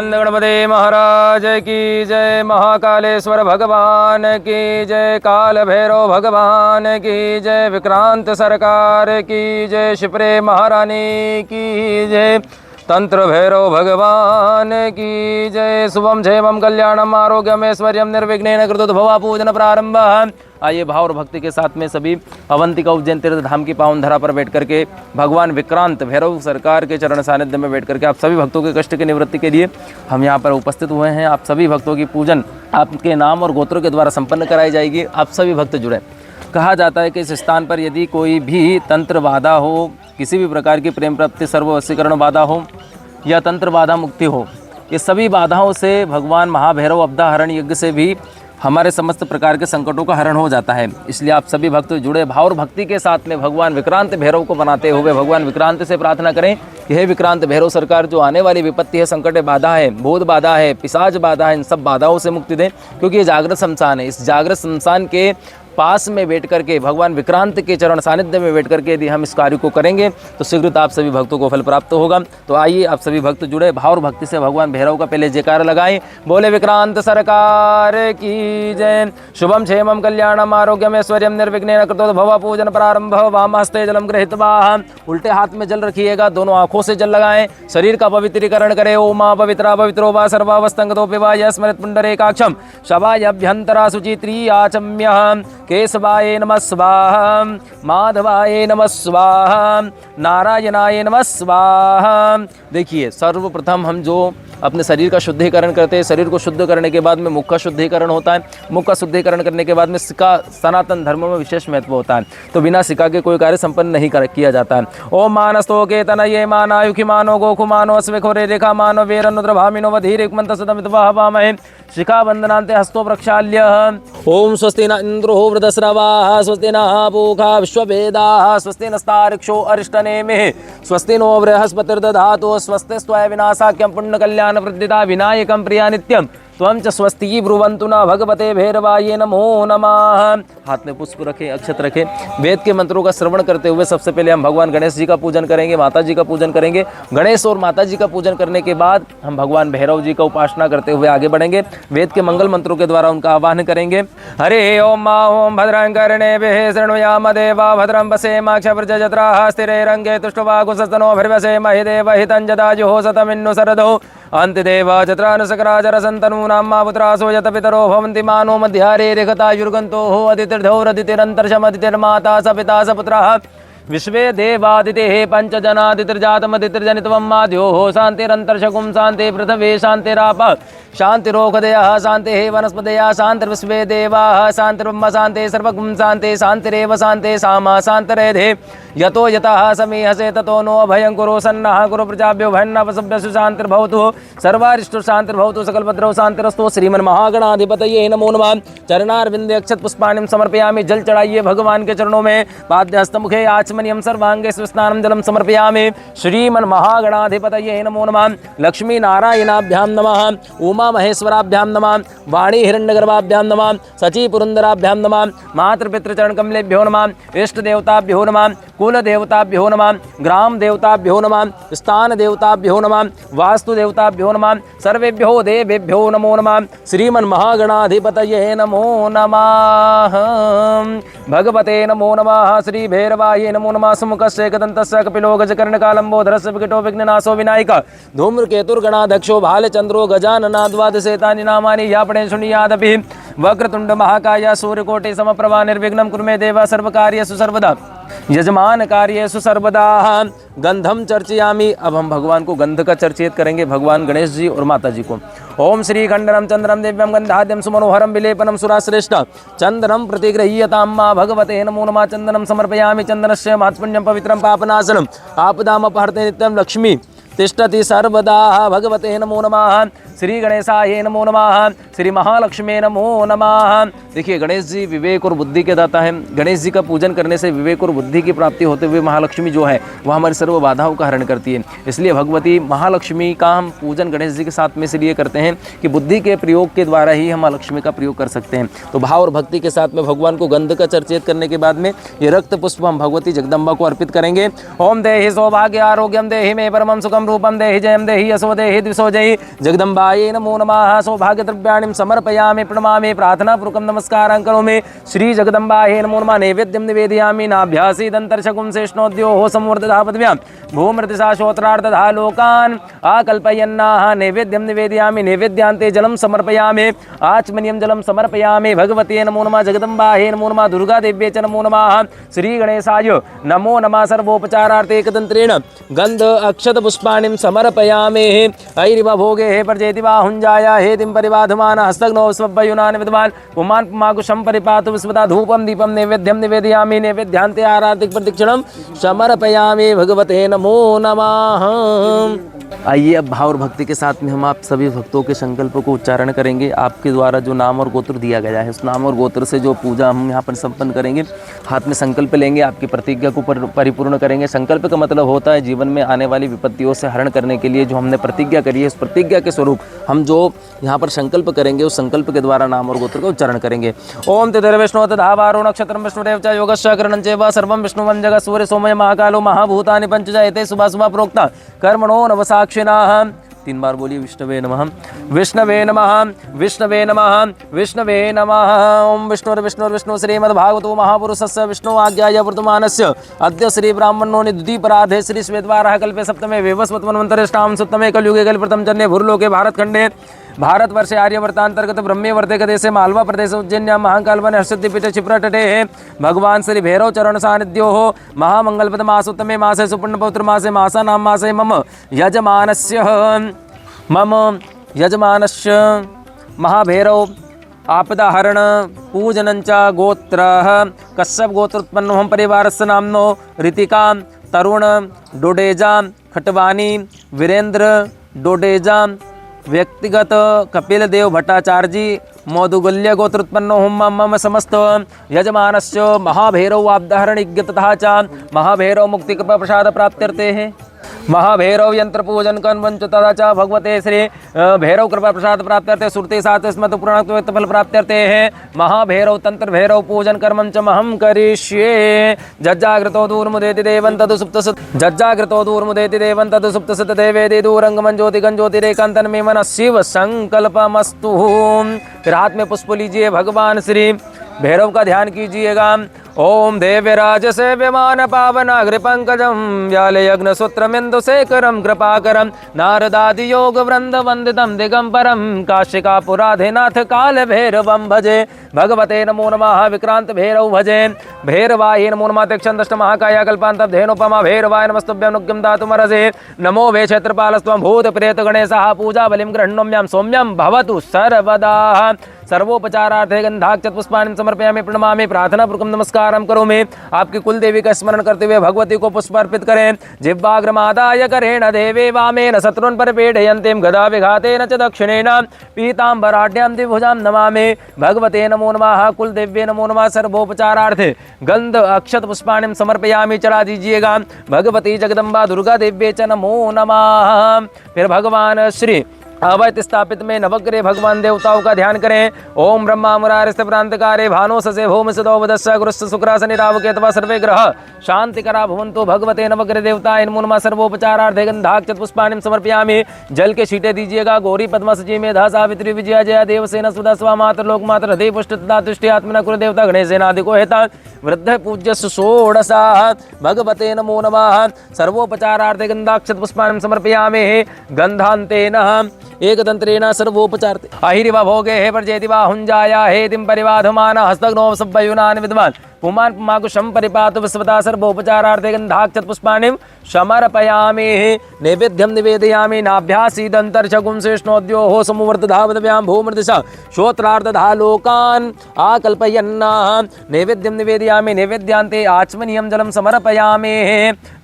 बोल गणपति महाराज की जय, महाकालेश्वर भगवान की जय, काल भैरव भगवान की जय, विक्रांत सरकार की जय, शिप्रे महारानी की जय, तंत्र भैरव भगवान की जय। शुभम क्षेमम कल्याणम आरोग्यम ऐश्वर्यम निर्विघ्नेन कृतो भवा पूजन प्रारंभ। आइए भाव और भक्ति के साथ में सभी अवंतिका उज्जैन तीर्थ धाम की पावन धरा पर बैठ करके भगवान विक्रांत भैरव सरकार के चरण सानिध्य में बैठ करके आप सभी भक्तों के कष्ट की निवृत्ति के लिए हम यहाँ पर उपस्थित हुए हैं। आप सभी भक्तों की पूजन आपके नाम और गोत्रों के द्वारा संपन्न कराई जाएगी। आप सभी भक्त जुड़े। कहा जाता है कि इस स्थान पर यदि कोई भी तंत्र बाधा हो, किसी भी प्रकार की प्रेम प्राप्ति सर्ववशीकरण बाधा हो या तंत्र बाधा मुक्ति हो, ये सभी बाधाओं से भगवान महाभैरव आपदा हरण यज्ञ से भी हमारे समस्त प्रकार के संकटों का हरण हो जाता है। इसलिए आप सभी भक्त जुड़े भाव और भक्ति के साथ में भगवान विक्रांत भैरव को बनाते हुए भगवान विक्रांत से प्रार्थना करें कि हे विक्रांत भैरव सरकार, जो आने वाली विपत्ति है, संकट बाधा है, भूत बाधा है, पिशाच बाधा है, इन सब बाधाओं से मुक्ति दें, क्योंकि ये जागृत शमशान है। इस जागृत शमशान के पास में बैठ करके भगवान विक्रांत के चरण सानिध्य में बैठ करके यदि हम इस कार्य को करेंगे तो शीघ्रता आप सभी भक्तों को फल प्राप्त होगा। तो आइए आप सभी भक्त जुड़े भाव और भक्ति से भगवान भैरव का पहले जयकार लगाएं। बोले विक्रांत सरकार की जय। शुभम क्षेमम कल्याणम आरोग्यम ऐश्वर्यम निर्विघ्नेन कृतो भव पूजन प्रारंभ। वामहस्ते जलम गृहीत्वा, उल्टे हाथ में जल रखिएगा, दोनों आंखों से जल लगाएं, शरीर का पवित्रीकरण करें। ओमा पवित्रा पवित्रो वा सर्वावस्थंगतो पिबा स्मृत पुंडरीकाक्षम शवायभ्यंतरा शुचित्री आचम्य। केशवाय नमः स्वाहा, माधवाय नमः स्वाहा, नारायणाय नमः स्वाहा। देखिए, सर्वप्रथम हम जो अपने शरीर का शुद्धिकरण करते हैं, शरीर को शुद्ध करने के बाद में मुख का शुद्धिकरण होता है। मुख का शुद्धिकरण करने के बाद में सिक्का सनातन धर्म में विशेष महत्व होता है, तो बिना सिक्का के कोई कार्य संपन्न नहीं किया जाता है। ओम मानस्तो के तनये मानायुखि मानो गोखु मानो अस्विखोरे रेखा मानो वीरनुद्र भामिनो वधीर मंत सदमित्वा हवामहे शिखा बंदनांते हस्तो प्रक्षाल्य। ओम स्वस्ति न इंद्रो वृद्धस्रवाः, स्वस्ति नः पूषा विश्ववेदाः, स्वस्ति नस्तार्क्ष्यो अरिष्टनेमिः, स्वस्ति नो बृहस्पतिर्दधातु, स्वस्तिस्त्वय विनाशाख्यं पुण्यकल्याण प्रदिता विनायकं प्रिया नित्यं त्वं च स्वस्ति ब्रुवन्तु न भगवते भैरवाय नमो नमः। हाथ में पुष्प रखें, अक्षत रखें। वेद के मंत्रों का श्रवण करते हुए सबसे पहले हम भगवान गणेश जी का पूजन करेंगे, माता जी का पूजन करेंगे। गणेश और माता जी का पूजन करने के बाद हम भगवान भैरव जी का उपासना करते हुए आगे बढ़ेंगे। वेद के मंगल मंत्रों के द्वारा उनका आह्वान करेंगे। हरे ओम मा ओम भद्रं कर्णेभिः शृणुयाम देवा भद्रं पश्येमाक्षप्रजत्राः स्थिरैरङ्गे तुष्टुवागुसस्तनो भर्वसेमहि देवहितं जदायुः शतमिन्नु शरदो अन्तिदेव चत्रानुसकराचरसन्तनूनां मा पुत्रासो यत पितरो भवन्ति मानो मध्यारे रेखतायुर्गन्तोः अदितिर्धौरदितिरन्तर्षमदितिर्माता स पिता स पुत्रः विश्वे देवादितेः पंचजनादितिर्जातमदितिर्जनित्वं माद्योः शान्तिरन्तर्षकुं शान्ति पृथ्वी शान्तिरापः शान्तिरोषधयः शान्तिः वनस्पतयः शान्तिर्विश्वे देवाः शान्तिर्ब्रह्म शान्तिः सर्वगुं शान्तिः शान्तिरेव शान्तिः सामा शान्तिरेधे यतो यतः समीहसे ततो नो अभयं कुरु सन्नः कुरु प्रजाभ्यो भयन्नपशुभ्यश्च शान्तिर्भवतु सर्वारिष्टु शान्तिर्भवतु सकलभद्रौ शान्तिरस्तु। श्रीमन्महागणाधिपतये नमो नमः। चरणारविन्दे अक्षत पुष्पाणिं समर्पयामि। जल चढ़ाइए भगवान के चरणों में। पाद्यस्तमुखे आचमनीयं सर्वांगे स्नानं जलं समर्पयामि। श्रीमन्महागणाधिपतये नमो नमः। लक्ष्मी नारायणाभ्यां नमः। उमा महेश्वराभ्यां नमः। वाणी हिरण्यगर्भाभ्यां नमः। सची पुरंदराभ्यां नमः। मातृपितृचरण कमलेभ्यो नमः। इष्ट देवताभ्यो नमः। कुल देवताभ्यो नमः। ग्राम देवताभ्यो नमः। स्थान देवताभ्यो नमः। वास्तु देवताभ्यो नमः। सर्वेभ्यो देवेभ्यो नमो नमः। श्रीमन्महागणाधिपतये नमो नमः। भगवते नमो नमः। श्री भैरवाय नमो नमः। सुमुखस्य एकदन्तस्य कपिलो गजकर्णकालम्बोधरस्य विकटो विघ्ननाशो विनायक धूम्रकेतुर्गणाध्यक्षो भालचन्द्रो गजाननाद्वादशेतानि नामानि यापणे शृणुयादपि। वक्रतुंड महाकाय सूर्यकोटि समप्रभा निर्विघ्नं कुरु मे देव सर्वकार्येषु सर्वदा यजमान कार्येषु सर्वदा। गंधम चर्चयामि। अब हम भगवान को गंध का चर्चित करेंगे, भगवान गणेश जी और माता जी को। ओम श्री खंडनम चंद्रम दिव्यम गंधाद्यम सुमनोहरम विलेपनम सुराश्रेष्ठ चंदनम प्रतिगृह्यतां मा भगवते नमो नमः। चंदनम समर्पयामि। चंदनस्य महत्पुण्यं पवित्रं पापनाशनम् आपदामपहर्ते नित्यं लक्ष्मी तिष्ठति सर्वदा। भगवते नमो नमः। श्री गणेशाय नमो नमः। श्री महालक्ष्मी नमो नमः। देखिए, गणेश जी विवेक और बुद्धि के दाता हैं। गणेश जी का पूजन करने से विवेक और बुद्धि की प्राप्ति होते हुए महालक्ष्मी जो है वह हमारी सर्व बाधाओं का हरण करती है। इसलिए भगवती महालक्ष्मी का हम पूजन गणेश जी के साथ में इसलिए करते हैं कि बुद्धि के प्रयोग के द्वारा ही हम महालक्ष्मी का प्रयोग कर सकते हैं। तो भाव और भक्ति के साथ में भगवान को गंध का चर्चित करने के बाद में ये रक्त पुष्प हम भगवती जगदम्बा को अर्पित करेंगे। ओम देहि सौभाग्य आरोग्यम देहि मे परमं सुखम सर्वं रूपं देहि जयं देहि यशो देहि द्विषो जयि जगदम्बायै नमो नमः। सौभाग्यद्रव्याणि समर्पयामि प्रणमामि प्रार्थनापूर्वकं नमस्कारं करोमि। श्री जगदम्बायै नमो नमः। नैवेद्यं निवेदयामि नाभ्यासीदन्तर्शकुं शेष्णोद्योः संवर्धता पदव्यां भूमृतिसा श्रोत्रार्धधा लोकान् आकल्पयन्नाः। नैवेद्यं निवेदयामि नैवेद्यान्ते जलं समर्पयामि आचमनीयं जलं समर्पयामि। भगवते नमो नमः। जगदम्बायै नमो नमः। दुर्गादेव्यै च नमो नमः। श्रीगणेशाय नमो नमः। सर्वोपचारार्थे एकतन्त्रेण गन्ध अक्षत पुष्पाणिं समर्पयामि। ऐरिव भोगे हे प्रजेति वा हुञ्जाय हेतिं परिबाधमान हस्तग्नौ स्वभ्युनानि विद्वान् पुमान् पुमाकुशं परिपातु विस्मता धूपं दीपं नैवेद्यं निवेदयामि नैवेद्यान्ते आराधिक प्रदक्षिणं समर्पयामि। भगवते नमो नमः। आइए अब भाव और भक्ति के साथ में हम आप सभी भक्तों के संकल्प को उच्चारण करेंगे। आपके द्वारा जो नाम और गोत्र दिया गया है उस नाम और गोत्र से जो पूजा हम यहाँ पर संपन्न करेंगे, हाथ में संकल्प लेंगे, आपकी प्रतिज्ञा को परिपूर्ण करेंगे। संकल्प का मतलब होता है जीवन में आने वाली विपत्तियों से हरण करने के लिए जो हमने प्रतिज्ञा करी है, उस प्रतिज्ञा के स्वरूप हम जो यहाँ पर संकल्प करेंगे उस संकल्प के द्वारा नाम और गोत्र का उच्चारण करेंगे। ओम तिथिर्विष्णु तद्भावारो नक्षत्रं विष्णुरेव च योगस्य करणं चैव सर्वं विष्णुवं जगत् सूर्य सोमय महाकालो महाभूतानि पंचज एते शुभ शुभ प्रोक्ता कर्मणो नवसाक्षिणाः। 3 बार बोलिए विष्णवे नमः विष्णवे नमः विष्णवे नमः विष्णवे नमः। ओम विष्णुर्विष्णुर्विष्णु श्रीमद्भागवतो महापुरुषस्य विष्णु आज्ञाया वर्तमानस्य अद्य श्री ब्राह्मणो निद्वीपराधे श्री श्वेतवाराह कल्पे सप्तमे वेवस्वत्मन्वन्तरेष्टां सप्तमे कलयुगे कल्प्रथम जन्मे भूर्लोके भारतखंडे भारतवर्षे आर्यवर्तांतर्गत ब्रह्मे वर्ते देशे मालवा प्रदेश उज्जैन्यां महाकालवने हर्षद्वीपीठे क्षिप्रतटे भगवान श्री भैरव चरण सानिध्योः महामंगलपद मासोत्तमे मासे सुपुण्यपौत्र मासे मासानां मासे मम यजमानस्य महाभैरव आपदाहरण पूजनञ्च गोत्रः कश्यप गोत्रोत्पन्नो परिवारस्य नाम्नो ऋतिका तरुण डोडेजा खटवानी वीरेंद्र डोडेजा व्यक्तिगत कपिल देव भट्टाचार्य जी मौदुगल्य गोत्रोत्पन्नो मम समस्त यजमानस्य महाभैरव आपदाहरणिज्ञ तथा च महाभैरव मुक्ति कृपा प्रसाद प्राप्त्यर्थे है। महाभैरव यंत्र पूजन कन्वंच तथा च भगवते श्री भैरव कृपा प्रसाद प्राप्त्यर्थे सुरते साथ स्मृत पुराण फल प्राप्त्यर्थे है। महाभैरव तंत्र भैरव पूजन कर्मं च महं करिष्ये। जज्जाग्रतो दूरमुदेति देवं तदु सुप्तसत् जज्जाग्रतो दूरमुदेति देवं तदु सुप्तसत् देवेदि दूरंगमं ज्योतिगं ज्योतिरेकांतन में मन शिव संकल्पमस्तु। फिर हाथ में पुष्प लीजिए, भगवान श्री भैरव का ध्यान कीजिएगा। ओम देव्यराज सेव्यमान पावनाग्र पंकजम व्याले यज्ञ सूत्रमिंदु शेखरम कृपाकरम नारदादि योग वृंद वंदितम दिगंबरम काशिका पुराधिनाथ काल भैरवम भजे। भगवते नमो नमः। विक्रांत भैरव भजे। भैरवाय नमो नमः। तिक्षन्दष्ट महाकाया कल्पांत धेनुपमा भैरवाय नमस्तुभ्यं नुग्यं दातुमरसे नमो वे क्षेत्रपालस्त्वं भूत प्रेत गणेशः पूजा बलिं गृह्णोम्यां सौम्यं भवतु सर्वदा। सर्वोपचारार्थे गंधाक्षत पुष्पाणि समर्पयामि प्रणमामि प्रार्थनापूर्वकं नमस्कारं करोमि। आपकी कुल देवी का स्मरण करते हुए भगवती को पुष्प अर्पित करें। जिह्वाग्रमादाय करेण देवे वामेन शत्रुन् परिपीडयन्तीं गदा विघातेन च दक्षिणेन पीताम्बराढ्यां द्विभुजां नमामि। भगवते नमो नमः। कुल देव्ये नमो नमः। सर्वोपचारार्थे गंध अक्षत पुष्पाणि समर्पयामि, चढ़ा दीजिएगा। भगवती जगदम्बा दुर्गा देव्ये च नमो नमः। फिर भगवान श्री अवैत स्थापित में नवग्रह भगवान देवताओं का ध्यान करें। ओम ब्रह्मा मुरारिस्त प्रांतकारे भानो ससे भौम सदो वदस्य गुरुस्य शुक्रासनि रावके अथवा सर्वे ग्रह शांतिकरा भवन्तु। भगवते नवग्रह देवताय नमो नमः। सर्वोपचारार्थे गंधाक्षत पुष्पाणि समर्पयामि। जल के छींटे दीजिएगा। गौरी पद्मा सची मेधा सावित्री विजया जया देवसेना सुधा स्वा मात्र लोक मात्र हृदय पुष्ट तथा तुष्टि आत्मना कुल देवता गणेश सेनादि को हेता वृद्ध पूज्य षोडशा। भगवते नमो नमः। सर्वोपचारार्थे गंधाक्षत पुष्पाणि समर्पयामि। गंधान्तेन एकतंत्रेण सर्वोपचार अहिरिव भोगे हे प्रजेति वा हुञ्जाया हेतिं परिबाधमान हस्तग्नौ सभ्युनानि विद्वान् पुमान् पुमाकुशं परिपातु विस्वता। सर्वोपचारार्थे गन्धाक्षत पुष्पाणि समर्पयामि। नैवेद्यं निवेदयामि नाभ्यासीदन्तर्शकुं शेष्णोद्योः समुवर्तधावद्भ्यां भूमृदिशा श्रोत्रार्धधा लोकान् आकल्पयन्नाः। नैवेद्यं निवेदयामि नैवेद्यान्ते आचमनीयं जलं समर्पयामि।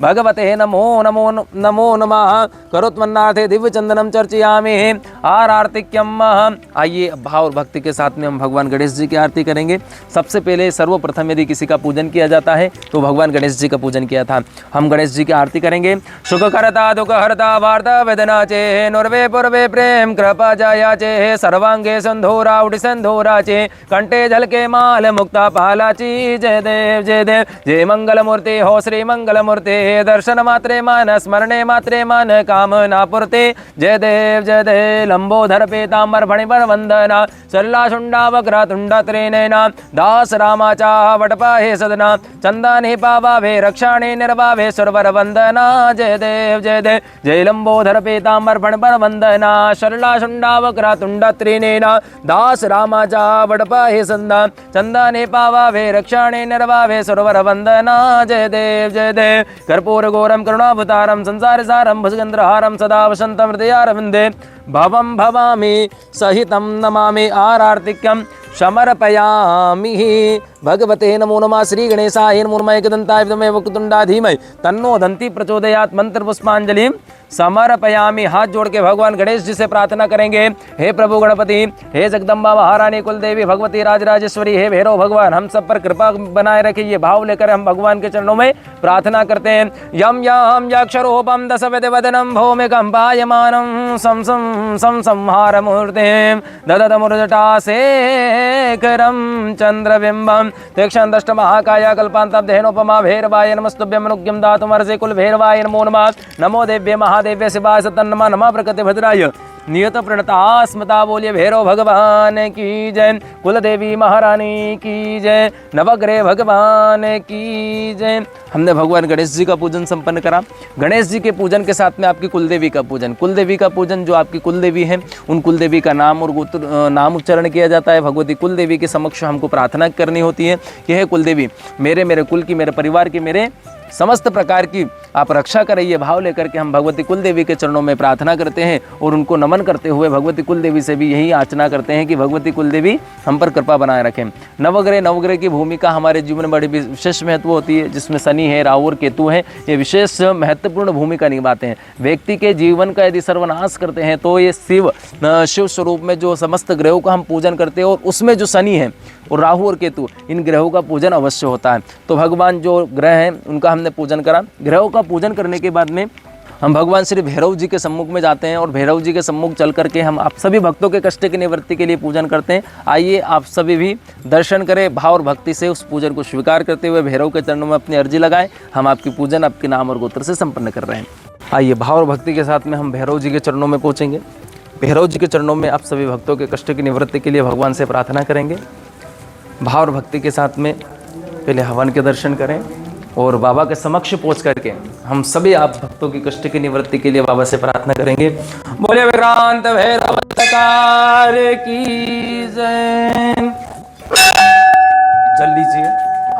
भगवते नमो नमो नमो नमः। करोत्मन्नार्थे दिव्यचंदनं चर्चयामि आरतिक्यम। आइए भाव और भक्ति के साथ में हम भगवान गणेश जी की आरती करेंगे। सबसे पहले सर्वप्रथम यदि किसी का पूजन किया जाता है तो भगवान गणेश जी का पूजन किया था। हम गणेश जी की आरती करेंगे। सुख करता दुख हरता वार्ता वेदना चे नुर्वे पूर्वे प्रेम कृपा जाया चे सर्वांगे संधोरा उठ संधोरा चे कंठे झलके माल मुक्ता पालाची। जय देव जय देव जय मंगल मूर्ति हो श्री मंगल मूर्ति दर्शन मात्रे मान स्मरणे मात्रे मान कामना पूर्ति। जय देव लंबोधर पीतांबर फणिपर वंदना सरला शुंडा वक्र तुंडा त्रिनयना दास रामाचा वटपाहे सदना चंदने पावावे रक्षाणे निर्वावे सुरवर वंदना। जय देव जय लंबोधर पीतांबर फणिपर वंदना सरला शुंडा वक्र तुंडा त्रिनयना दास रामाचा वटपाहे सदना चंदने पावावे रक्षाणे निर्वावे सुरवर वंदना। जय देव कर्पूर घोरम करुणावतारम संसार सारम भुजगंधरहारम सदा वसंतम हृदयारविंदे भवम भवामि सहितं नमामि आरार्तिक्यं समर्पयामि। भगवते नमो नमः। श्री गणेशाय नमो नमः। एकदंताय विद्महे वक्रतुंडाय धीमहि तन्नो दन्ति प्रचोदयात्। मंत्र पुष्पांजलि समर्पयामि। हाथ जोड़ के भगवान गणेश जी से प्रार्थना करेंगे। हे प्रभु गणपति, हे जगदम्बा महारानी कुलदेवी भगवती राजराजेश्वरी, हे भैरव भगवान, हम सब पर कृपा बनाए रखिए। ये भाव लेकर हम भगवान के चरणों में प्रार्थना करते हैं। यम यम यक्षरोपम दश वदनम भौमिकं पायमानं सं सं सं संहार मूर्ते ददत मुरजटा शेखरं चंद्रबिंबं तीक्षण दष्ट महाकाया कल्पांतं धेनोपमा भैरवाय नमस्तुभ्यं अनुज्ञं दातुमर्षे कुल भैरवाय नमो नमः। नमो देव्य महादेव्य शिवाय सतन्नमा नमः प्रकृति भद्राय नियत प्रणता स्मता। बोलिए भैरव भगवान की जय, कुल देवी महारानी की जय, नवग्रह भगवान की जय। हमने भगवान गणेश जी का पूजन संपन्न करा। गणेश जी के पूजन के साथ में आपकी कुलदेवी का पूजन, कुलदेवी का पूजन जो आपकी कुलदेवी है उन कुलदेवी का नाम और गोत्र नाम उच्चारण किया जाता है। भगवती कुलदेवी के समक्ष हमको प्रार्थना करनी होती है कि हे कुलदेवी, मेरे कुल की, मेरे परिवार की, मेरे समस्त प्रकार की आप रक्षा करिए। भाव लेकर के हम भगवती कुलदेवी के चरणों में प्रार्थना करते हैं और उनको नमन करते हुए भगवती कुलदेवी से भी यही याचना करते हैं कि भगवती कुलदेवी हम पर कृपा बनाए रखें। नवग्रह की भूमिका हमारे जीवन में बड़ी विशेष महत्व होती है, जिसमें शनि है, राहु और केतु है। ये विशेष महत्वपूर्ण भूमिका निभाते हैं। व्यक्ति के जीवन का यदि सर्वनाश करते हैं तो ये शिव स्वरूप में जो समस्त ग्रहों का हम पूजन करते हैं और उसमें जो शनि है और राहु और केतु, इन ग्रहों का पूजन अवश्य होता है। तो भगवान जो ग्रह हैं उनका हमने पूजन करा। ग्रहों का पूजन करने के बाद में हम भगवान श्री भैरव जी के सम्मुख में जाते हैं और भैरव जी के सम्मुख चल करके हम आप सभी भक्तों के कष्ट की निवृत्ति के लिए पूजन करते हैं। आइए आप सभी भी दर्शन करें, भाव और भक्ति से उस पूजन को स्वीकार करते हुए भैरव के चरणों में अपनी अर्जी लगाएं। हम आपकी पूजन आपके नाम और गोत्र से संपन्न कर रहे हैं। आइए भाव और भक्ति के साथ में हम भैरव जी के चरणों में पहुँचेंगे। भैरव जी के चरणों में आप सभी भक्तों के कष्ट की निवृत्ति के लिए भगवान से प्रार्थना करेंगे। भाव और भक्ति के साथ में पहले हवन के दर्शन करें और बाबा के समक्ष पहुंच करके हम सभी आप भक्तों की कष्ट की निवृत्ति के लिए बाबा से प्रार्थना करेंगे। बोले विक्रांत भैरव की जय। जल लीजिए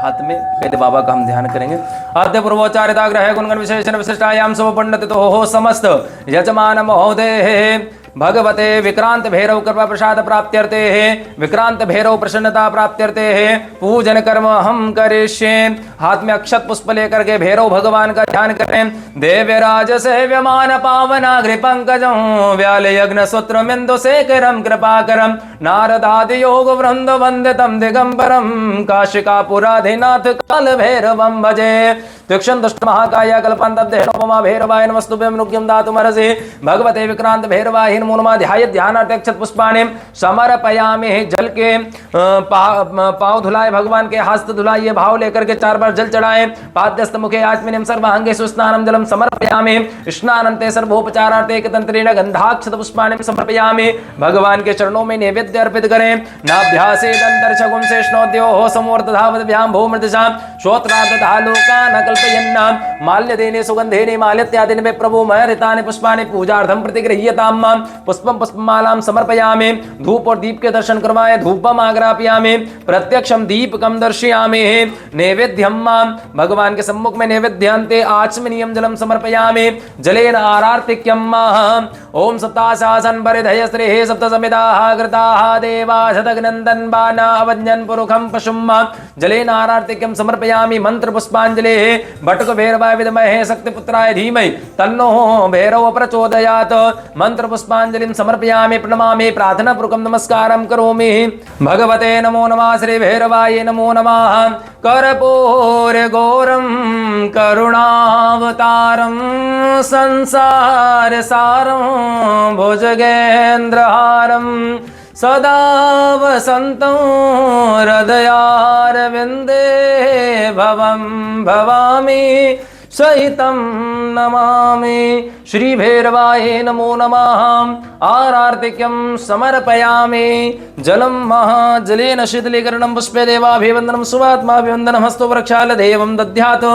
हाथ में, पहले बाबा का हम ध्यान करेंगे। आद्य पूर्वोच्चारिता ग्रह गुणगण विशेषण विशिष्टायाम सब पंडित तो हो समस्त यजमान महोदय भगवते विक्रांत भैरव कृपा प्रसाद प्राप्त्यर्थे है। विक्रांत भैरव प्रसन्नता प्राप्त्यर्थे है पूजन कर्म हम करिष्ये। हाथ में अक्षत पुष्प लेकर के भैरव भगवान का ध्यान करें। देव्यराज सेव्यमान पावनाग्रि पंकजं व्याल यज्ञ सूत्र मिंदु शेखरम कृपाकरम नारदादि योग वृंद वंदितम दिगंबरम काशिकापुराधिनाथ काल भैरवं भजे। तीक्षण दुष्ट महाकाया कल्पांतब्धेनोपमा भैरवाय नमस्तुभ्यं अनुज्ञं दातुमर्हसि। भगवते विक्रांत भैरवाय नमो नमः। ध्यायेत् ध्यानार्थे अक्षत पुष्पाणि समर्पयामि। जल के पाँव धुलाए, भगवान के हस्त धुलाइए। भाव लेकर के 4 बार जल चढ़ाएं। पाद्यस्त मुखे आत्मनिम सर्वांगे सुस्नानं जलम समर्पयामि। स्नानन्ते सर्वोपचारार्थे एकतंत्रेण गंधाक्षत पुष्पाणि समर्पयामि। भगवान के चरणों में नैवेद्य अर्पित करें। नाभ्यासे दंतर्षगुं शेषणोद्योः समूर्तधावद्भ्यां भूमृतशां श्रोत्रादधा लोकान् कल्पयन्ना माल्यदेने सुगंधेने माल्यत्यादिने मे प्रभु महरितानि पुष्पाणि पूजार्थं प्रतिगृह्यतां मां। पुष्पम पुष्पमालां समर्पयामि। धूप और दीप के दर्शन करवाएं। धूपम आग्रापयामि प्रत्यक्षम दीपकम दर्शयामि। नैवेद्यम मां। भगवान के सम्मुख में नैवेद्यांते आचमनीयम जलम समर्पयामि। जलेन आरार्तिक्यम मां। ओम सप्ताशासन परिधय श्रेः सप्त समिदाः कृताः देवा शतघ्नन्दन बाना अवज्ञन पुरुखम पशुम मां। जलेन आरार्तिक्यम समर्पयामि। मंत्र पुष्पांजलि। भटक भैरवाय विद्महे शक्तिपुत्राय धीमहि तन्नो भैरव प्रचोदयात्। मंत्र पुष्पांजलि पुष्पांजलिं समर्पयामि प्रणमामि प्रार्थनापूर्वकं नमस्कारं करोमि। भगवते नमो नमः श्री भैरवाय नमो नमः। कर्पूरगौरं करुणावतारं संसारसारं भुजगेन्द्रहारं सदा वसन्तं हृदयारविन्दे भवं भवामि सहितं नमामि। श्री भैरवाय नमो नमः। आरार्तिक्यं समर्पयामि। जलं महाजलेन शीतलीकरणं पुष्पे देवाभिवन्दनं सुवात्माभिवन्दनं हस्तो प्रक्षाल्य देवं दद्यात्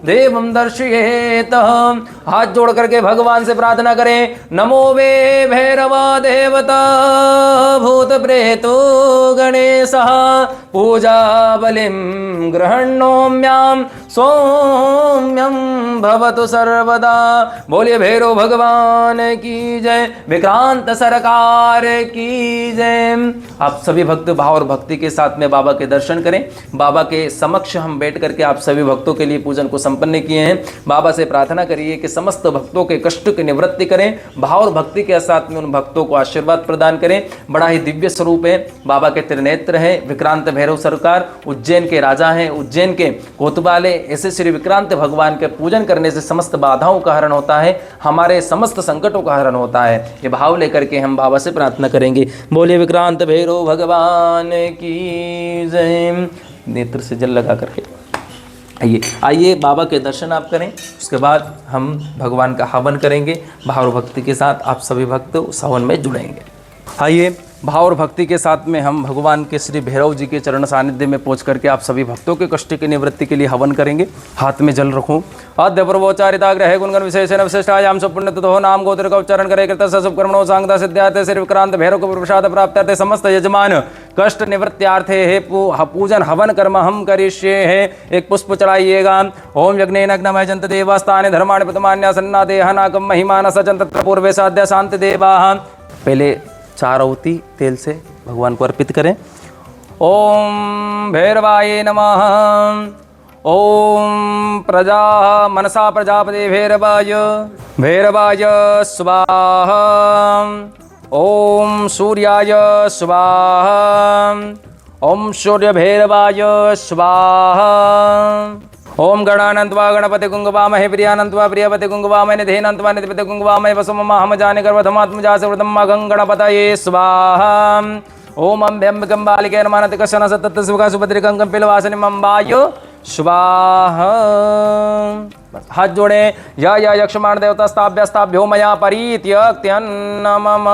देवं दर्शयेत्। हाथ जोड़ करके भगवान से प्रार्थना करें। नमो वे भैरवा देवता भूत प्रेतो गणेशः पूजा बलिं गृह्णोम्यां सौम्यं भवतु सर्वदा। बोलिए भैरव भगवान की जय, विक्रांत सरकार की जय। आप सभी भक्त भाव और भक्ति के साथ में बाबा के दर्शन करें। बाबा के समक्ष हम बैठ करके आप सभी भक्तों के लिए पूजन को संपन्न किए हैं। बाबा से प्रार्थना करिए कि समस्त भक्तों के कष्ट की निवृत्ति करें। भाव और भक्ति के साथ में उन भक्तों को आशीर्वाद प्रदान करें। बड़ा ही दिव्य स्वरूप है, बाबा के त्रिनेत्र है। विक्रांत भैरव सरकार उज्जैन के राजा हैं, उज्जैन के कोतवाले। ऐसे श्री विक्रांत भगवान के पूजन करने से समस्त बाधाओं का हरण होता है, हमारे समस्त संकटों का हरण होता है। ये भाव लेकर के हम बाबा से प्रार्थना करेंगे। बोले विक्रांत भैरव भगवान की जय। नेत्र से जल लगा करके आइए बाबा के दर्शन आप करें। उसके बाद हम भगवान का हवन करेंगे। भाव और भक्ति के साथ आप सभी भक्त उस हवन में जुड़ेंगे। आइए भाव और भक्ति के साथ में हम भगवान के श्री भैरव जी के चरण सानिध्य में पहुंच करके आप सभी भक्तों के कष्ट की निवृत्ति के लिए हवन करेंगे। हाथ में जल रखूं। आद्य पूर्वोच्चारिता ग्रह गुणगण विशेषण विशिष्टायाम सुपुण्य ततो नाम गोत्र का उच्चारण करे कृत शुभकर्मणो सांगता सिद्ध्यार्थे श्री विक्रांत भैरव को प्रसाद प्राप्त्यार्थे समस्त यजमान कष्ट निवृत्त्यार्थे हे पूजन हवन कर्म हम करिष्ये है। एक पुष्प चढ़ाइएगा। ओम यज्ञेन अग्नमय जंत देवास्तानि धर्माणि प्रतमान्या सन्ना देहनाकम महिमान सजन तत्र पूर्वे साध्य शांति देवाः। पहले 4 आहुति तेल से भगवान को अर्पित करें। ओम भैरवाय नमः। ओम प्रजा मनसा प्रजापति भैरवाय भैरवाय स्वाहा। ओम सूर्याय स्वाहा। ओम सूर्य भैरवाय स्वाहा। ओम गणानंत्वा गणपति गुंगवामहे प्रियानंत्वा प्रियपति गुंगवामहे निधेनंत्वा निधिपति गुंगवामहे वसुममा हम जाने गर्भधमात्मजा से वृतम गंगणपतये स्वाहा। ओम अम्ब्यंबिकं बालिके नमानति कशन सतत सुखा सुभद्रिकं पिलवासनिम अम्बाय स्वाहा। हाथ जोड़े। या यक्षमाण देवता स्थाभ्यो मया परित्यक्त्यन्नमम।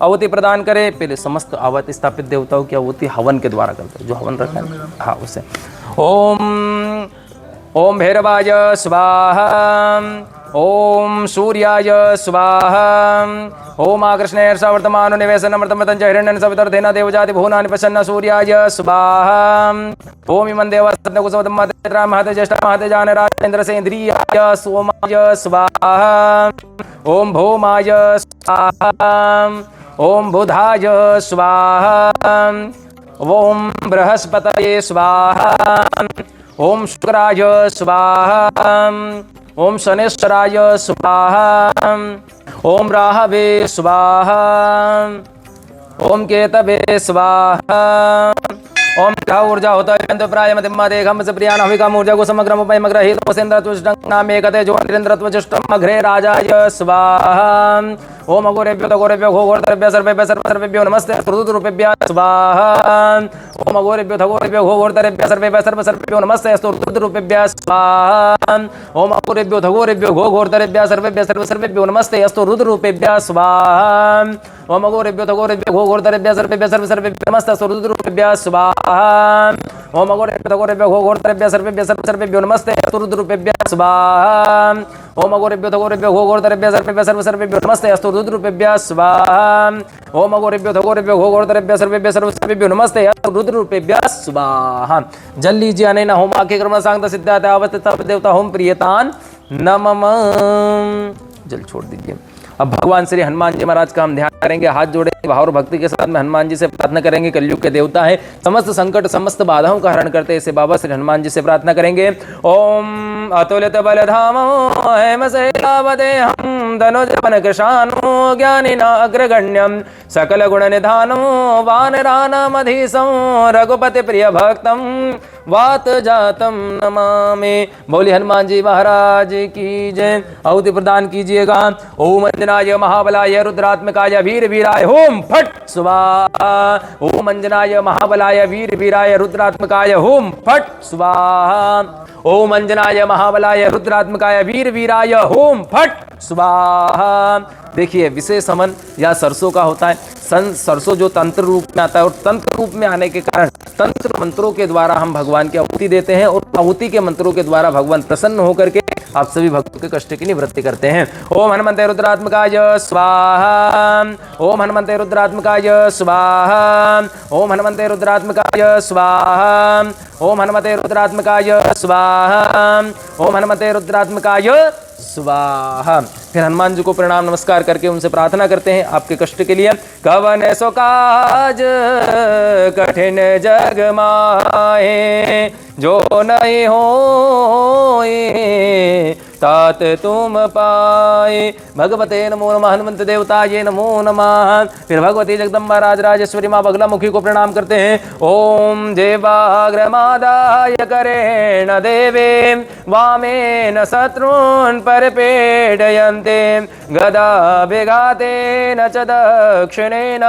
आहुति प्रदान करे। पहले समस्त आहुति स्थापित देवताओं की आहुति हवन के द्वारा करते हैं। जो हवन रखा है हाँ उसे। ओम भैरवाय स्वाहा। ओम सूर्याय स्वाहा। ओम आकृष्णेर्ष वर्तमान निवेशन मृतमतंच हिरण्यन सवितर्धेन देवजाति भुवनानि प्रसन्न सूर्याय स्वाहा। ओम इमं देवस्तन कुसुमतं महते महते ज्येष्ठ महते जान राजेन्द्र सेन्द्रियाय सोमाय स्वाहा। ओम भौमाय स्वाहा। ओम बुधाय स्वाहा। ओम बृहस्पतये स्वाहा। ओम शुक्राय स्वाहा। ओम शनेश्वराय स्वाहा। ओम राहवे स्वाहा। ओम केतवे स्वाहा। ओम ऊर्जा होता है प्राय मतिमा देघम से प्रियान हविकम ऊर्जा को समग्रम उपयमग्रहित वसेन्द्र तुष्टंगनामे कते जो निरेन्द्र त्वजुष्टम अग्रे राजाय स्वाहा। ओम अघोरेभ्यो तघोरेभ्यो घोघोरतरेभ्यः सर्वेभ्यः सर्वसर्वेभ्यो नमस्ते रुद्रुपेभ्यः स्वाहा। ओम अघोरेभ्यो तघोरेभ्यो घोघोरतरेभ्यः सर्वेभ्यः सर्वसर्वेभ्यो नमस्ते अस्तु रुद्रुपेभ्यः स्वाहा। ओम अघोरेभ्यो तघोरेभ्यो घोघोरतरेभ्यः सर्वेभ्यः सर्वसर्वेभ्यो नमस्ते अस्तु रुद्रुपेभ्यः स्वाहा। ओम अघोरेभ्यो तघोरेभ्यो घोघोरतरेभ्यः सर्वेभ्यः सर्वसर्वेभ्यो नमस्ते अस्तु रुद्रुपेभ्यः स्वाहा। ओम अघोरेभ्यो तघोरेभ्यो घोघोरतरेभ्यः सर्वेभ्यः सर्वसर्वेभ्यो नमस्ते अस्तु रुद्रुपेभ्यः स्वाहा। ओम अघोरेभ्यो तघोरेभ्यो घोघोरतरेभ्यः सर्वेभ्यः सर्वसर्वेभ्यो नमस्ते अस्तु रुद्रुपेभ्यः स्वाहा। ओम अघोरेभ्यो तघोरेभ्यो घोघोरतरेभ्यः सर्वेभ्यः सर्वसर्वेभ्यो नमस्ते अस्तु रुद्रुपेभ्यः स्वाहा। जल लीजिए अनेन होम आके कर्म सांगता सिद्धार्थ अवस्थित देवता होम प्रियतान नमः। जल छोड़ दीजिए। अब भगवान श्री हनुमान जी महाराज का हम ध्यान करेंगे। हाथ जोड़े भाव और भक्ति के साथ में हनुमान जी से प्रार्थना करेंगे। कलयुग के देवता है, समस्त संकट समस्त बाधाओं का हरण करते ऐसे बाबा श्री हनुमान जी से प्रार्थना करेंगे। ओम अतुलित बलधामो हेम शैलावदेहं धनुजवन कृशानो ज्ञानिनाग्रगण्यं सकलगुणनिधानो वानराणामधीशं रघुपति प्रिय भक्तं वात जातम नमामि। बोले हनुमान जी महाराज की जय। आहुति प्रदान कीजिएगा। ओम अंजनाय महाबलाय रुद्रात्मकाय वीर वीराय होम फट स्वाहा। ओम अंजनाय महाबलाय वीर वीराय रुद्रात्मकाय होम फट स्वाहा। ओम अंजनाय महाबलाय रुद्रात्मकाय वीर वीराय होम फट स्वाहा। देखिए विशेष हवन या सरसों का होता है। सरसों जो तंत्र रूप में आता है और तंत्र रूप में आने के कारण तंत्र मंत्रों के द्वारा हम भगवान की आहुति देते हैं और आहुति के मंत्रों के द्वारा भगवान प्रसन्न होकर के आप सभी भक्तों के कष्ट की निवृत्ति करते हैं। ओम हनुमते रुद्रात्मकाय स्वाहा। ओम हनुमते रुद्रात्मकाय स्वाहा। ओम हनुमते रुद्रात्मकाय स्वाहा। ओम हनुमते रुद्रात्मकाय स्वाहा। ओम हनुमते रुद्रात्मकाय स्वाहा। फिर हनुमान जी को प्रणाम नमस्कार करके उनसे प्रार्थना करते हैं आपके कष्ट के लिए। कवन सो काज कठिन जग माहे जो नहीं होए तात तुम पाए। भगवते नमो नमः। हनुमंत देवताये नमो नमः। फिर भगवती जगदम्बा राजराजेश्वरी माँ बगलामुखी को प्रणाम करते हैं। ओम देवाग्रमादाय करेण देवे वामेन शत्रून् परिपीडयन्ते गदा विघातेन च दक्षिणेन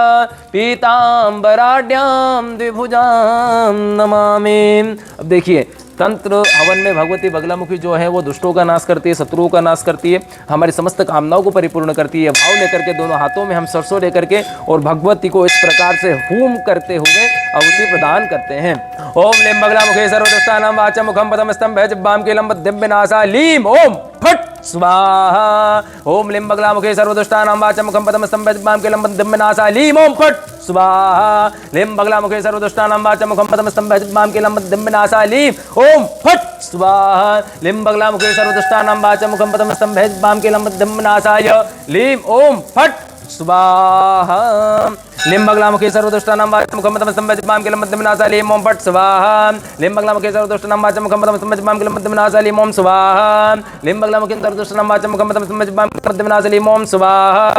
पीताम्बराढ्यां द्विभुजां नमामि। अब देखिए तंत्र हवन में भगवती बगलामुखी जो है वो दुष्टों का नाश करती है, शत्रुओं का नाश करती है, हमारी समस्त कामनाओं को परिपूर्ण करती है। भाव लेकर के दोनों हाथों में हम सरसों लेकर के और भगवती को इस प्रकार से होम करते हुए आहुति प्रदान करते हैं। ओम लिम बगलामुखे सर्वदुष्टानां वाचं मुखं पदम स्तंभे जिह्वां कीलं दिव्य नासा लीम ओम फट स्वाहा। ओम लिम बगलामुखे सर्वदुष्टानां वाचं मुखं पदम स्तंभे जिह्वां कीलं दिव्य नासा लीम ओम फट स्वाहा। लिम बगलामुखे सर्वदुष्टानां वाचं मुखं पदम स्तंभे जिह्वां कीलं दिव्य नासा लीम ओम फट स्वाहा। लिम बगलामुखे सर्वदुष्टानां वाचं मुखं पदम स्तंभे जिह्वां कीलं दिव्य नासाय लीम ओम फट स्वाहा। लिम बगलामुखे सर्वदुष्टानां वाचं मुखं पदम स्तंभे जिह्वां कीलं दिव्य नासाय लीम ओम फट स्वाहा। लिम बगलामुखे सर्वदुष्टानां वाचं मुखं पदम स्तंभे जिह्वां कीलं दिव्य नासाय लीम ओम स्वाहा। लिम बगलामुखे सर्वदुष्टानां वाचं मुखं पदम स्तंभे जिह्वां कीलं दिव्य नासाय लीम ओम स्वाहा। लिम बगलामुखे सर्वदुष्टानां वाचं मुखं पदम स्तंभे जिह्वां कीलं दिव्य नासाय लीम ओम स्वाहा।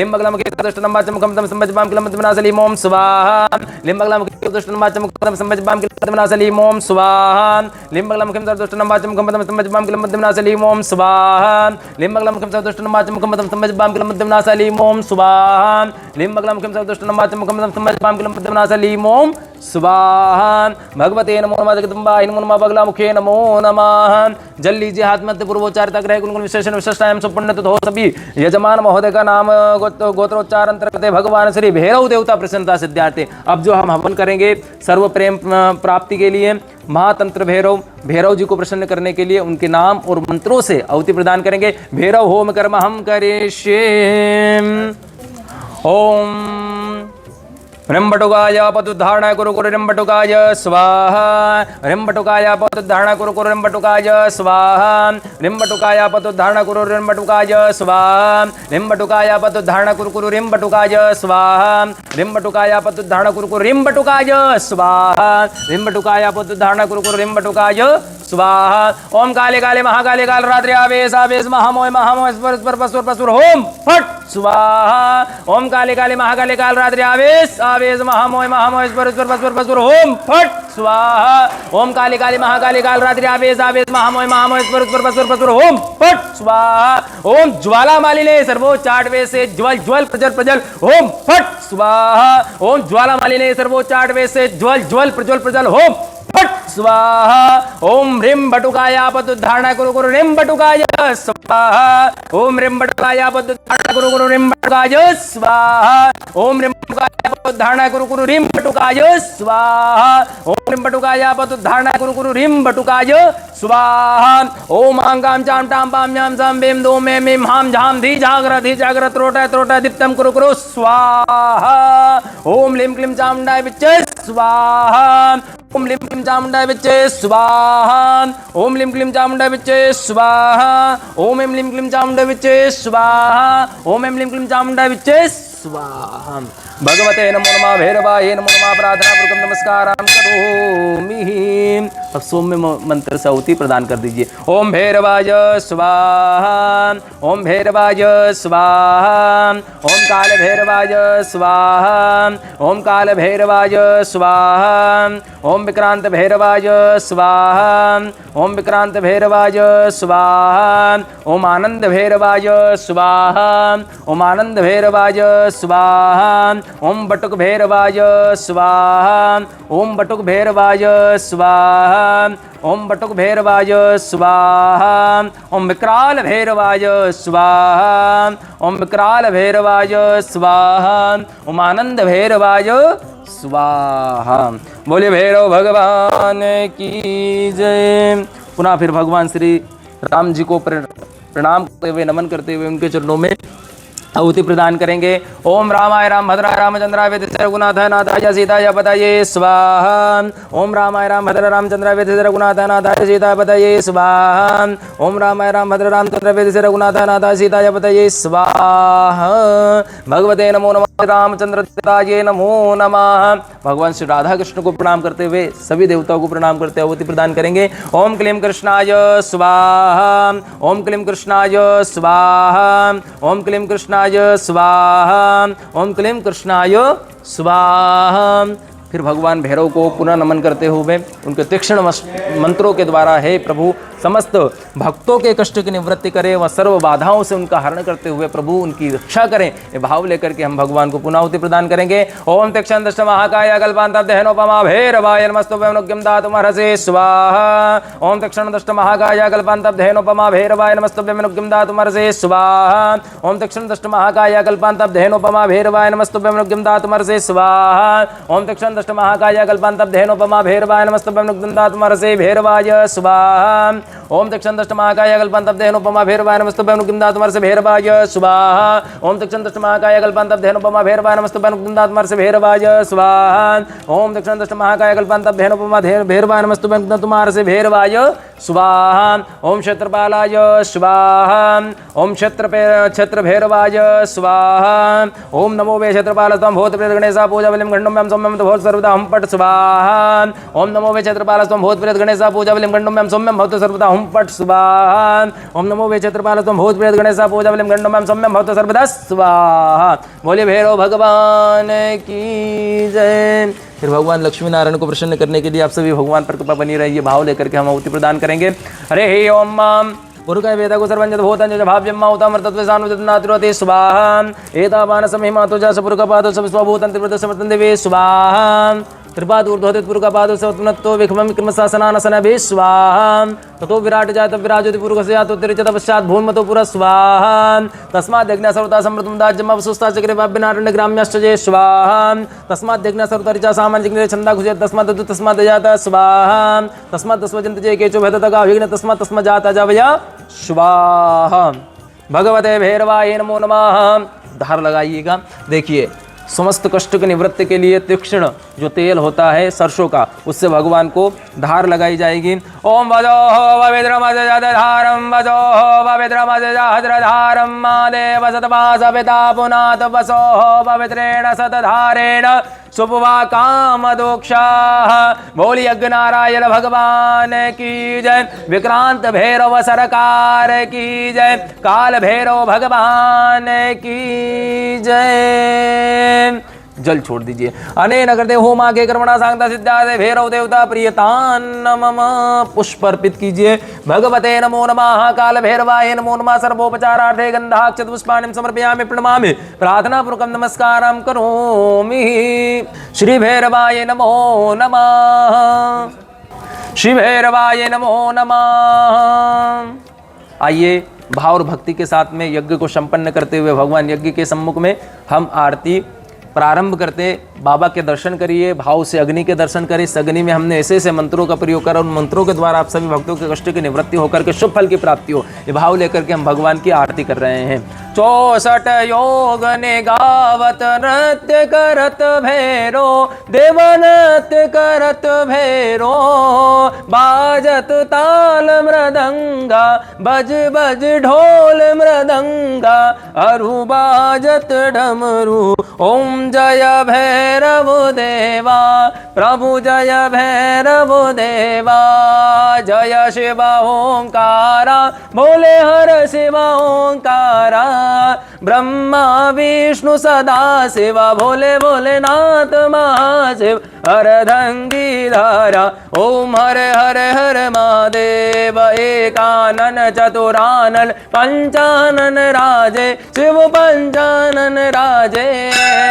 लिम बगलामुखे सर्वदुष्टानां वाचं मुखं पदम स्तंभे जिह्वां कीलं दिव्य नासाय लीम ओम स्वाहा। लिम बगलामुखे सर्वदुष्टानां वाचं मुखं पदम स्तंभे जिह्वां कीलं दिव्य नासाय लीम ओम स्वाहा। लिम बगलामुखे सर्वदुष्टानां वाचं मुखं पदम स्तंभे जिह्वां कीलं दिव्य नासाय लीम ओम स्वाहा। लिम बगलामुखे सर्वदुष्टानां वाचं मुखं पदम स्तंभे जिह्वां कीलं दिव्य नासाय लीम ओम स्वाहा। भगवते नमो नमः। जगदम्बाय नमो नमः। बगलामुखे नमो नमः। जल लीजिए हाथ मध्य पूर्वोच्चार ग्रह गुण विशेषण विशिष्टायाम सुपुण्य तो हो सभी यजमान महोदय का नाम गोत्रोच्चार अंतर्गत भगवान श्री भैरव देवता प्रसन्नता सिद्धार्थे। अब जो हम हवन करेंगे सर्व प्रेम प्राप्ति के लिए महातंत्र भैरव जी को प्रसन्न करने के लिए उनके नाम और मंत्रों से आहुति प्रदान करेंगे। भैरव होम कर्म हम करिष्ये। ओम रिम्बटुकाय पतुद्धारणा कुरु कुरु रिम्बटुकाय स्वाहा। रिम्बटुकाय पतुद्धारणा कुरु कुरु रिम्बटुकाय स्वाहा। रिम्बटुकाय पतुद्धारणा कुरु रिम्बटुकाय स्वाहा। रिम्बटुकाय पतुद्धारणा कुरु कुरु रिम्बटुकाय स्वाहा। रिम्बटुकाय पतुद्धारणा कुरु कुरु रिम्बटुकाय स्वाहा। रिम्बटुकाय पतुद्धारणा कुरु कुरु रिम्बटुकाय स्वाहा। ओम काले काले महाकाले काल रात्रि आवेश आवेश महामोय महामोय स्वर पसुर पसुर होम फट स्वाहा। ओम काले काले महाकाले काल रात्रि आवेश आवेश महामोय महामोय स्वर पसुर पसुर होम फट स्वाहा। ओम काले काले महाकाले काल रात्रि आवेश आवेश महामोय महामोय स्वर पसुर पसुर होम फट स्वाहा। ओम ज्वाला मालिने सर्वोच्च आठवे से ज्वल ज्वल प्रज्वल प्रज्वल होम फट स्वाहा। ओम ज्वाला मालिने सर्वोच्च आठवे से ज्वल ज्वल प्रज्वल प्रज्वल होम फट स्वाहा। ओम ह्रीं बटुकाय पतुद्धारणा कुरु कुरु ह्रीं बटुकाय स्वाहा। ओम ह्रीं बटुकाय पतुद्धारणा कुरु कुरु ह्रीं बटुकाय स्वाहा। ओम ह्रीं बटुकाय पतुद्धारणा कुरु कुरु ह्रीं बटुकाय स्वाहा। ओम ह्रीं बटुकाय पतुद्धारणा कुरु कुरु ह्रीं बटुकाय स्वाहा। ओम आंगाम चाम टाम पाम न्याम साम बेम दो मे मिम हाम झाम धी जागृत त्रोटा त्रोटा दीप्तम कुरु कुरु स्वाहा। ओम लीम क्लीम चामुंडाय विच्चे स्वाहा। ओम लीम क्लीम चामुंडाय विच्चे स्वाहा। ओम लीम क्लीम चामुंडाय विच्चे स्वाहा। ओम एम लीम क्लीम चामुंडाय विच्चे स्वाहा। ओम एम लीम क्लीम चामुंडाय विच्चे स्वाहा। भगवते नमो नमः भैरवाय नमो नमः प्रार्थना पूर्वक नमस्कार करोमि। अब सौम्य मंत्र से आहुति प्रदान कर दीजिए। ओम भैरवाय स्वाहा, ओम भैरवाय स्वाहा, ओम काल भैरवाय स्वाहा, ओम काल भैरवाय स्वाहा, ओम विक्रांत भैरवाय स्वाहा, ओम विक्रांत भैरवाय स्वाहा, ओम आनंद भैरवाय स्वाहा, ओम आनंद भैरवाय स्वाहा, ओम बटुक भैरवाय स्वाहा, ओम बटुक भैरवाय स्वाहा, ओम बटुक भैरवाय स्वाहा, ओम विकराल भैरवाय स्वाहा, ओम विकराल भैरवाय स्वाहा, ओम आनंद भैरवाय स्वाहा। बोले भैरव भगवान की जय। पुनः फिर भगवान श्री राम जी को प्रणाम करते हुए नमन करते हुए उनके चरणों में आहुति प्रदान करेंगे। ओम रामाय राम भद्राय रामचंद्राय वेदसे रघुनाथाय नाथाय सीताय पतये स्वाहा। ओम रामाय राम भद्र रामचंद्राय वेदसे रघुनाथाय नाथाय सीताय पतये स्वाहा। ओम रामाय राम भद्र रामचंद्र वेदसे रघुनाथाय नाथाय सीताय पतये स्वाहा। भगवते नमो नमः रामचंद्र देवताय नमो नमः। भगवान श्री राधा कृष्ण को प्रणाम करते हुए सभी देवताओं को प्रणाम करते आहुति प्रदान करेंगे। ओम क्लीं कृष्णाय स्वाहा, ओम क्लीं कृष्णाय स्वाहा, ओम क्लीं कृष्णाय स्वाहा, ओम क्लीं कृष्णाय स्वाहा। फिर भगवान भैरव को पुनः नमन करते हुए उनके तीक्ष्ण मंत्रों के द्वारा हे प्रभु समस्त भक्तों के कष्ट की निवृत्ति करें व सर्व बाधाओं से उनका हरण करते हुए प्रभु उनकी रक्षा करें, ये भाव लेकर के हम भगवान को पुनः आहुति प्रदान करेंगे। ओम तीक्ष्ण दष्ट महाकाय कल्पांतदेहनोपमा भैरवाय नमस्तुभ्यं दातुमर्हसे स्वाहा। ओम तीक्ष्ण दष्ट महाकाय कल्पांतदेहनोपमा भैरवाय नमस्तुभ्यं दातुमर्हसे स्वाहा। ओम तीक्ष्ण दष्ट महाकाय कल्पांतदेहनोपमा भैरवाय नमस्तुभ्यं दातुमर्हसे स्वाहा। ओम तीक्ष्ण दष्ट महाकाय कल्पांतदेहनोपमा भैरवाय नमस्तुभ्यं दातुमर्हसे भैरवाय स्वाहा। ओम तीक्ष्ण दष्ट महाकाय कल्पांतदेहनोपमा भैरवाय नमस्तुभ्यं दातुमर्हसे भैरवाय स्वाहा। ओम तीक्ष्ण दष्ट महाकाय कल्पांतदेहनोपमा भैरवाय नमस्तुभ्यं दातुमर्हसे भैरवाय स्वाहा। ओम तीक्ष्ण दष्ट महाकाय कल्पांतदेहनोपमा भैरवाय नमस्तुभ्यं दातुमर्हसे भैरवाय स्वाहा। ओम क्षेत्रपालाय स्वाहा। ओम क्षेत्र भैरवाय स्वाहा। ओम नमो वे क्षेत्रपालस्त्वं भूतप्रेत गणेशा पूजा बलिं गण्डम्यं सौम्यं भवतु सर्वदा हुं पट स्वाहा। ओम नमो वे क्षेत्रपालस्त्वं भूतप्रेत गणेशा पूजा बलिं गण्डम्यं सौम्यं भवतु सर्वदा हुं पट स्वाहा। ओम नमो वे क्षेत्रपालस्त्वं भूतप्रेत गणेशा पूजा बलिं गण्डम्यं सौम्यं भवतु सर्वदा स्वाहा। बोले भैरव भगवान की जय। फिर भगवान लक्ष्मी नारायण को प्रसन्न करने के लिए आप सभी भगवान पर कृपा बनी रही, भाव लेकर के हम आहुति प्रदान करेंगे। हरे हे ओम माम पुरुष वेद को सर्वंजत भूतंज भाव्यम माउतामृतत्व सानुजनातिरोते स्वाहा। एतावान समिमा तुजा सपुरुकपादो सब स्वभूतं त्रिवृत समर्तन देवे स्वाहा। त्रिपाद ऊर्ध्वोदित पुरुकपादो सवत्नत्तो विक्रम क्रमशासनानसनभि स्वाहा। ततो विराट जात विराजोति पुरुषस्य यातो तिरिचत पश्चात् भून्मतो पुरः स्वाहा। तस्माद् यज्ञ सर्वता समृद्धं दाज्यम अवसुस्ता चक्रे वाभ्यनारण्य ग्राम्यश्च जय स्वाहा। तस्माद् यज्ञ सर्वता ऋचा सामान्य जिग्ने छंदा घुसे तस्माद् तु तस्माद् जाता स्वाहा। तस्माद् तस्वजन्त जय केचो भेदतगा विघ्न तस्माद् तस्माद् जाता जावया स्वाहा। भगवते भैरवाय नमो नमः। धार लगाइएगा। देखिए समस्त कष्ट की निवृत्ति के लिए तीक्ष्ण जो तेल होता है सरसों का, उससे भगवान को धार लगाई जाएगी। ओम वजो पवित्रमजधारम वजो पवित्रमजधारम मादेव सतवासपिता पुनात वसो पवित्रेण सतधारेण सुपवा कामदोक्षा। बोली यज्ञ नारायण भगवान की जय। विक्रांत भैरव सरकार की जय। काल भैरव भगवान की जय। जल छोड़ दीजिए। अनेन कृते होमा के कर्मणा सांगता सिद्धादे भैरव देवता प्रियतान मम। पुष्प अर्पित कीजिए। भगवते नमो नमः। काल भैरवाय नमो नमः। सर्वोपचारार्थे गंधाक्षत पुष्पाणि समर्पयामि प्रणमामि प्रार्थना पूर्वकं नमस्कारं करोमि। श्री भैरवाय नमो नमः। श्री भैरवाय नमो नमः। आइए भाव और भक्ति के साथ में यज्ञ को संपन्न करते हुए भगवान यज्ञ के सम्मुख में हम आरती प्रारंभ करते। बाबा के दर्शन करिए, भाव से अग्नि के दर्शन करिए। इस अग्नि में हमने ऐसे ऐसे मंत्रों का प्रयोग करा, उन मंत्रों के द्वारा आप सभी भक्तों के कष्ट की निवृत्ति होकर के शुभ फल की प्राप्ति हो, ये भाव लेकर के हम भगवान की आरती कर रहे हैं। 64 योग निगावत नृत्य करत भैरो देव नृत्य करत भैरो बाजत ताल मृदंगा बज बज ढोल मृदंगा अरु बाजत डमरू ओम जय भैरव देवा प्रभु जय भैरव देवा जय शिव ओंकारा बोले हर शिव ओंकारा ब्रह्मा विष्णु सदा शिव भोले भोलेनाथ महाशिव अर्धंगी धारा ओम हरे हरे हरे महादेव एकानन चतुरानन पंचानन राजे शिव पंचानन राजे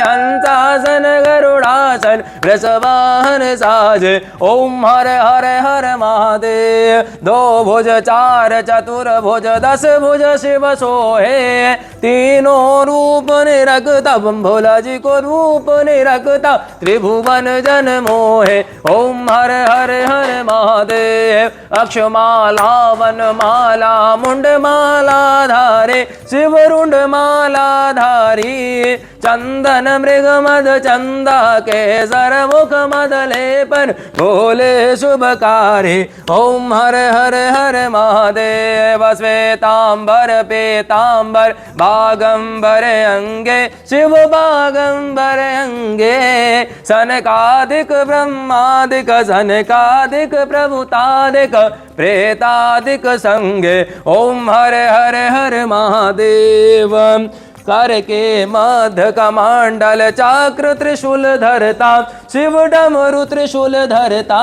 हंसासन गरुड़ासन वृषवाहन साजे ओम हरे हरे हरे महादेव दो भुज चार चतुर्भुज 10 भुज शिव सोहे तीनों रूप निरखता भोला जी को रूप निरखता त्रिभुवन जन मोहे ओम हरे हरे हरे महादेव अक्षमाला वन माला मुंड माला धारे शिव रुंड माला धारी चंदन मृग मद चंदा के सरमुख मद लेपन भोले शुभकारी ओम हरे हरे हरे महादेव श्वेतांबर पीतांबर बागंबर अंगे शिव बागंबर अंगे सनकादिक ब्रह्मादिक सनकादिक प्रभुतादिक प्रेतादिक संगे ओम हरे हरे हरे महादेव कर के मध्य कमांडल चक्र त्रिशूल धरता शिव डमरु त्रिशूल धरता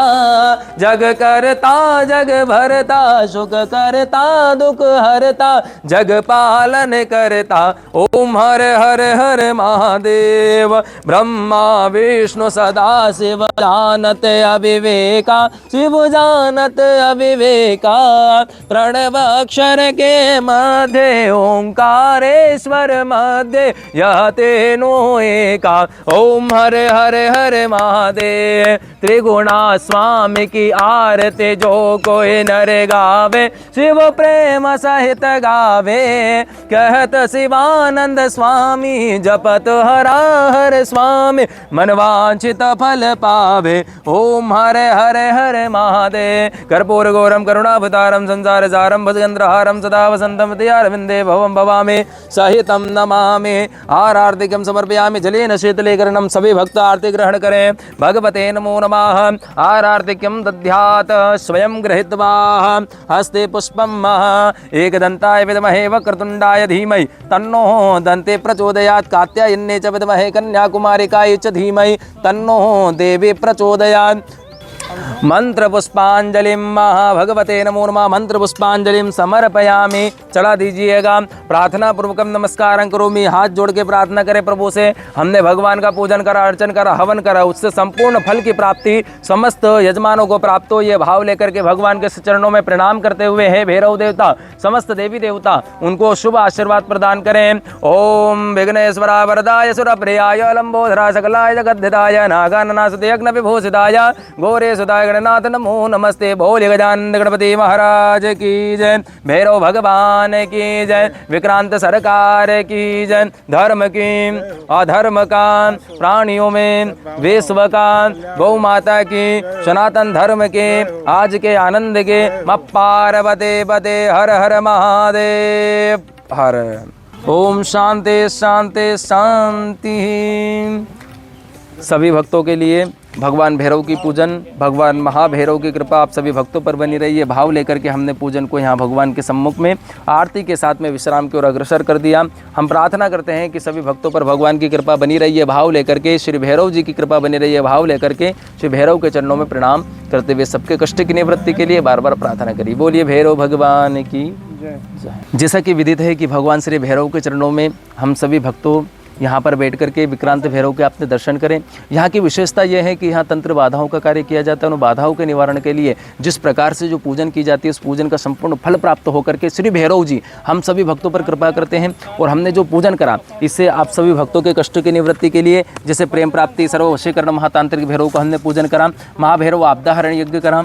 जग करता जग भरता सुख करता दुख हरता जग पालन करता ओम हरे हरे हरे महादेव ब्रह्मा विष्णु सदा शिव जानत अविवेका शिव जानत अविवेका प्रणव अक्षर के मध्य ओंकारेश्वर मध्य यह तेनो एका ओम हरे हरे हरे महादेव त्रिगुणा स्वामी की आरती जो कोई नर गावे शिव प्रेम सहित गावे कहत शिवानंद स्वामी जपत हरा हर स्वामी मनवांचित फल पावे ओम हरे हरे हरे महादेव कर्पूर गौरम करुणावतारम संसार सारम भजगंद्रहारम सदा वसंतम दयारविंदे भवम भवामि सहितम नमामि आरतिकं समर्पयामि जलेन शीतलीकरणं सभी भक्त आरती ग्रहण करें भगवते नमो नमः आरतिकं दध्यात् स्वयं गृहीत्वा हस्ते पुष्पं एकदन्ताय विद्महे वक्रतुण्डाय धीमहि तन्नो दन्ते प्रचोदयात् कात्यायन्ये च विद्महे कन्याकुमारिकायै च धीमहि तन्नो देवी प्रचोदयात् मंत्र पुष्पांजलिम भगवते नमो नमः मंत्र पुष्पांजलिम समर्पयामि चला दीजिएगा प्रार्थना पूर्वकम नमस्कार करोमि हाथ जोड़ के प्रार्थना करें प्रभु से हमने भगवान का पूजन करा अर्चन करा हवन करा उससे संपूर्ण फल की प्राप्ति समस्त यजमानों को प्राप्त हो ये भाव लेकर के भगवान के चरणों में प्रणाम करते हुए हे भैरव देवता समस्त देवी देवता उनको शुभ आशीर्वाद प्रदान करें ओम विघ्नेश्वराय वरदाय सुरप्रियाय लंबोदराय सकलाय जगद्धिताय नागाननासते यज्ञ विभूषिताय गौरे सुदाय गणनाथ नमो नमस्ते बोले गजानंद गणपति महाराज की जय भैरव भगवान की जय विक्रांत सरकार की जय धर्म की अधर्म का प्राणियों में विश्व का गौ माता की सनातन धर्म के आज के आनंद के पार्वती पते हर हर महादेव हर ओम शांति शांति शांति। सभी भक्तों के लिए भगवान भैरव की पूजन भगवान महाभैरव की कृपा आप सभी भक्तों पर बनी रही है भाव लेकर के हमने पूजन को यहाँ भगवान के सम्मुख में आरती के साथ में विश्राम की ओर अग्रसर कर दिया। हम प्रार्थना करते हैं कि सभी भक्तों पर भगवान की कृपा बनी रही है भाव लेकर के श्री भैरव जी की कृपा बनी रही है भाव लेकर के श्री भैरव के चरणों में प्रणाम करते हुए सबके कष्ट की निवृत्ति के लिए बार बार प्रार्थना करिए। बोलिए भैरव भगवान की जय। जैसा कि विदित है कि भगवान श्री भैरव के चरणों में हम सभी भक्तों यहाँ पर बैठ करके विक्रांत भैरव के आपने दर्शन करें। यहाँ की विशेषता यह है कि यहाँ तंत्र बाधाओं का कार्य किया जाता है। उन बाधाओं के निवारण के लिए जिस प्रकार से जो पूजन की जाती है उस पूजन का संपूर्ण फल प्राप्त होकर के श्री भैरव जी हम सभी भक्तों पर कृपा करते हैं। और हमने जो पूजन करा इससे आप सभी भक्तों के कष्ट की निवृत्ति के लिए जैसे प्रेम प्राप्ति सर्ववशीकरण महातांत्रिक भैरव को हमने पूजन करा, महाभैरव आपदा हरण यज्ञ करा।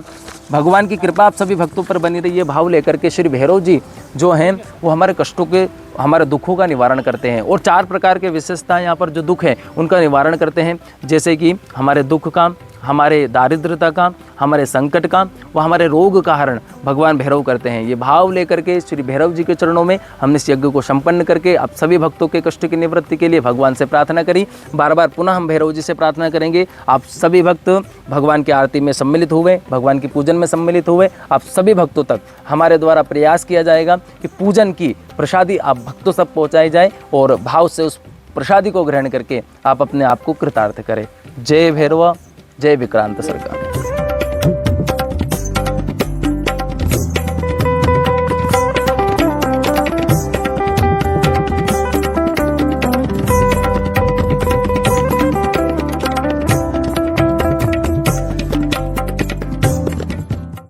भगवान की कृपा आप सभी भक्तों पर बनी रही है भाव लेकर के श्री भैरव जी जो हैं वो हमारे कष्टों के हमारे दुखों का निवारण करते हैं। और 4 प्रकार के विशेषता यहाँ पर जो दुख है उनका निवारण करते हैं, जैसे कि हमारे दुख का, हमारे दारिद्रता का, हमारे संकट का व हमारे रोग का हरण भगवान भैरव करते हैं। ये भाव लेकर के श्री भैरव जी के चरणों में हमने इस यज्ञ को संपन्न करके आप सभी भक्तों के कष्ट की निवृत्ति के लिए भगवान से प्रार्थना करी। बार बार पुनः हम भैरव जी से प्रार्थना करेंगे। आप सभी भक्त भगवान की आरती में सम्मिलित हुए, भगवान की पूजन में सम्मिलित हुए, आप सभी भक्तों तक हमारे द्वारा प्रयास किया जाएगा कि पूजन की प्रसादी आप भक्तों तक पहुँचाई जाए और भाव से उस प्रसादी को ग्रहण करके आप अपने आप को कृतार्थ करें। जय भैरव, जय विक्रांत सरकार।